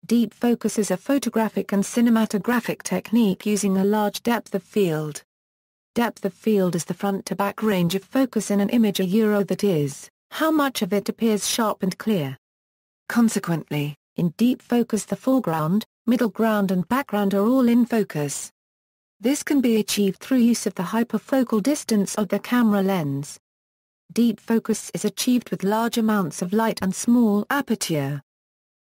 Deep focus is a photographic and cinematographic technique using a large depth of field. Depth of field is the front-to-back range of focus in an image, that is, how much of it appears sharp and clear. Consequently, in deep focus the foreground, middle ground and background are all in focus. This can be achieved through use of the hyperfocal distance of the camera lens. Deep focus is achieved with large amounts of light and small aperture.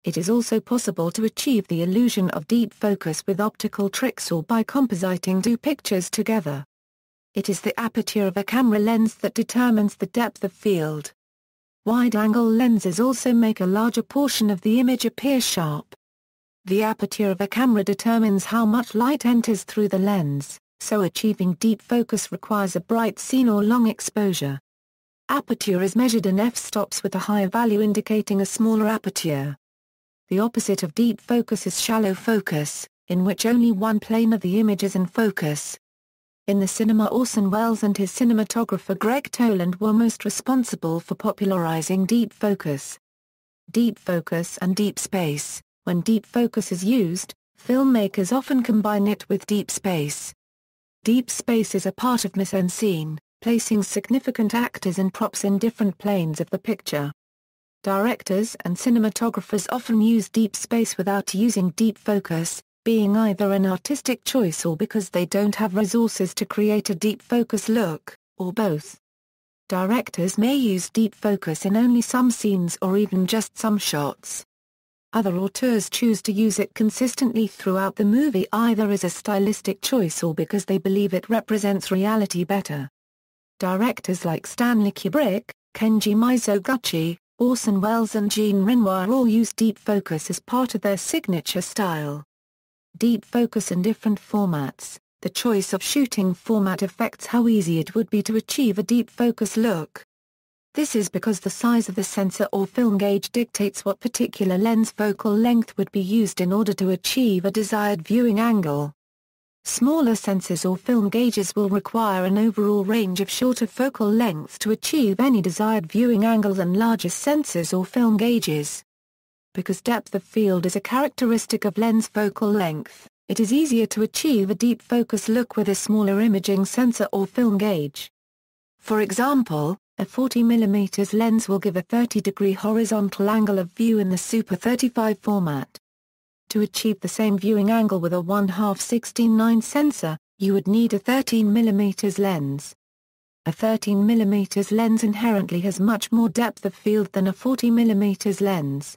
It is also possible to achieve the illusion of deep focus with optical tricks or by compositing two pictures together. It is the aperture of a camera lens that determines the depth of field. Wide-angle lenses also make a larger portion of the image appear sharp. The aperture of a camera determines how much light enters through the lens, so achieving deep focus requires a bright scene or long exposure. Aperture is measured in f-stops with a higher value indicating a smaller aperture. The opposite of deep focus is shallow focus, in which only one plane of the image is in focus. In the cinema, Orson Welles and his cinematographer Greg Toland were most responsible for popularizing deep focus. Deep focus and deep space. When deep focus is used, filmmakers often combine it with deep space. Deep space is a part of mise-en-scène, placing significant actors and props in different planes of the picture. Directors and cinematographers often use deep space without using deep focus, being either an artistic choice or because they don't have resources to create a deep focus look, or both. Directors may use deep focus in only some scenes or even just some shots. Other auteurs choose to use it consistently throughout the movie either as a stylistic choice or because they believe it represents reality better. Directors like Stanley Kubrick, Kenji Mizoguchi, Orson Welles and Jean Renoir all use deep focus as part of their signature style. Deep focus in different formats. The choice of shooting format affects how easy it would be to achieve a deep focus look. This is because the size of the sensor or film gauge dictates what particular lens focal length would be used in order to achieve a desired viewing angle. Smaller sensors or film gauges will require an overall range of shorter focal lengths to achieve any desired viewing angle than larger sensors or film gauges. Because depth of field is a characteristic of lens focal length, it is easier to achieve a deep focus look with a smaller imaging sensor or film gauge. For example, a 40mm lens will give a 30-degree horizontal angle of view in the Super 35 format. To achieve the same viewing angle with a 1/2-16:9 sensor, you would need a 13mm lens. A 13mm lens inherently has much more depth of field than a 40mm lens.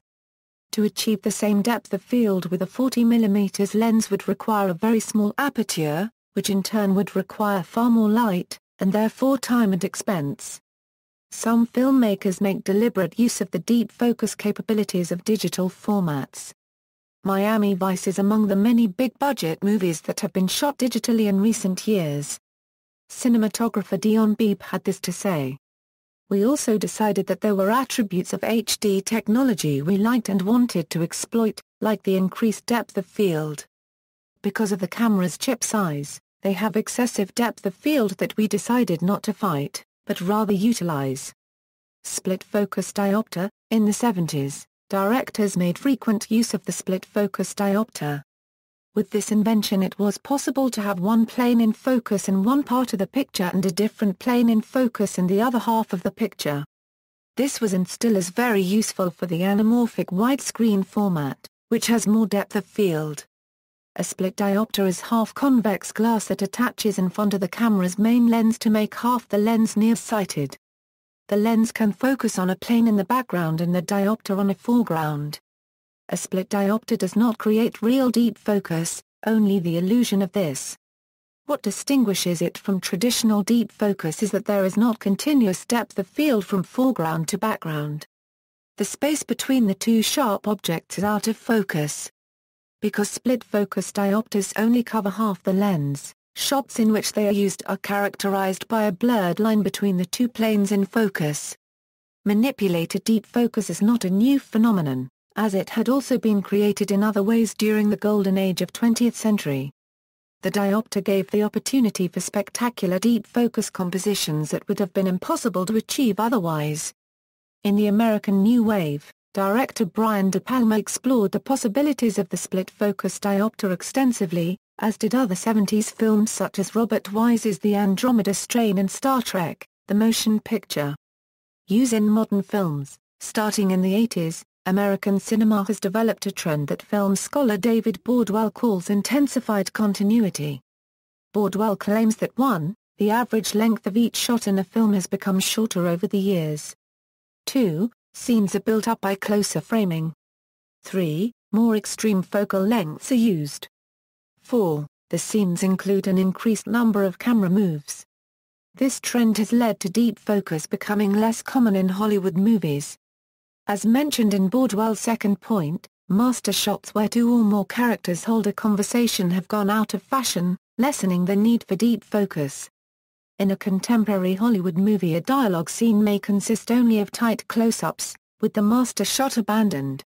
To achieve the same depth of field with a 40mm lens would require a very small aperture, which in turn would require far more light, and therefore time and expense. Some filmmakers make deliberate use of the deep focus capabilities of digital formats. Miami Vice is among the many big-budget movies that have been shot digitally in recent years. Cinematographer Dion Beebe had this to say. We also decided that there were attributes of HD technology we liked and wanted to exploit, like the increased depth of field. Because of the camera's chip size, they have excessive depth of field that we decided not to fight, but rather utilize. Split-focus diopter. In the 70s, directors made frequent use of the split-focus diopter. With this invention it was possible to have one plane in focus in one part of the picture and a different plane in focus in the other half of the picture. This was and still is very useful for the anamorphic widescreen format, which has more depth of field. A split diopter is half-convex glass that attaches in front of the camera's main lens to make half the lens nearsighted. The lens can focus on a plane in the background and the diopter on a foreground. A split diopter does not create real deep focus, only the illusion of this. What distinguishes it from traditional deep focus is that there is not continuous depth of field from foreground to background. The space between the two sharp objects is out of focus. Because split-focus diopters only cover half the lens, shots in which they are used are characterized by a blurred line between the two planes in focus. Manipulated deep focus is not a new phenomenon, as it had also been created in other ways during the golden age of 20th century. The diopter gave the opportunity for spectacular deep focus compositions that would have been impossible to achieve otherwise. In the American New Wave, Director Brian De Palma explored the possibilities of the split-focus diopter extensively, as did other 70s films such as Robert Wise's The Andromeda Strain and Star Trek, the motion picture. Use in modern films. Starting in the 80s, American cinema has developed a trend that film scholar David Bordwell calls intensified continuity. Bordwell claims that 1. The average length of each shot in a film has become shorter over the years. 2. Scenes are built up by closer framing. 3. More extreme focal lengths are used. 4. The scenes include an increased number of camera moves. This trend has led to deep focus becoming less common in Hollywood movies. As mentioned in Bordwell's second point, master shots where 2 or more characters hold a conversation have gone out of fashion, lessening the need for deep focus. In a contemporary Hollywood movie, a dialogue scene may consist only of tight close-ups, with the master shot abandoned.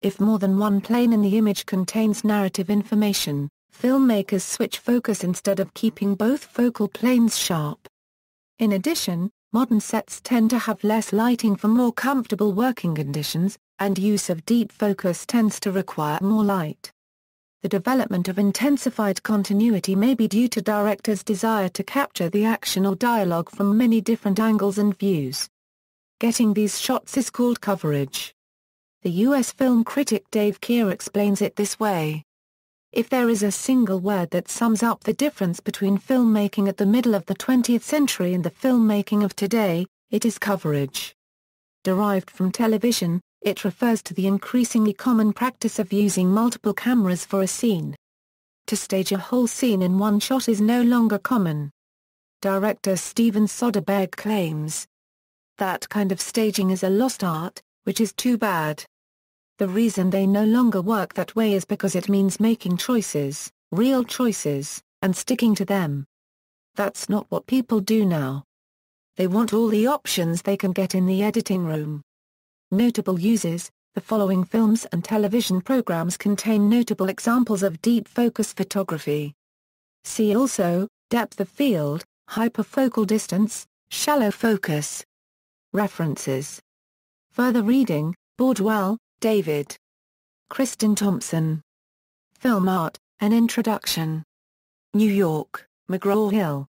If more than one plane in the image contains narrative information, filmmakers switch focus instead of keeping both focal planes sharp. In addition, modern sets tend to have less lighting for more comfortable working conditions, and use of deep focus tends to require more light. The development of intensified continuity may be due to directors' desire to capture the action or dialogue from many different angles and views. Getting these shots is called coverage. The U.S. film critic Dave Keir explains it this way. If there is a single word that sums up the difference between filmmaking at the middle of the 20th century and the filmmaking of today, it is coverage. Derived from television, it refers to the increasingly common practice of using multiple cameras for a scene. To stage a whole scene in one shot is no longer common. Director Steven Soderbergh claims that kind of staging is a lost art, which is too bad. The reason they no longer work that way is because it means making choices, real choices, and sticking to them. That's not what people do now. They want all the options they can get in the editing room. Notable uses: the following films and television programs contain notable examples of deep focus photography. See also, depth of field, hyperfocal distance, shallow focus. References. Further reading: Bordwell, David. Kristen Thompson. Film Art, An Introduction. New York, McGraw-Hill.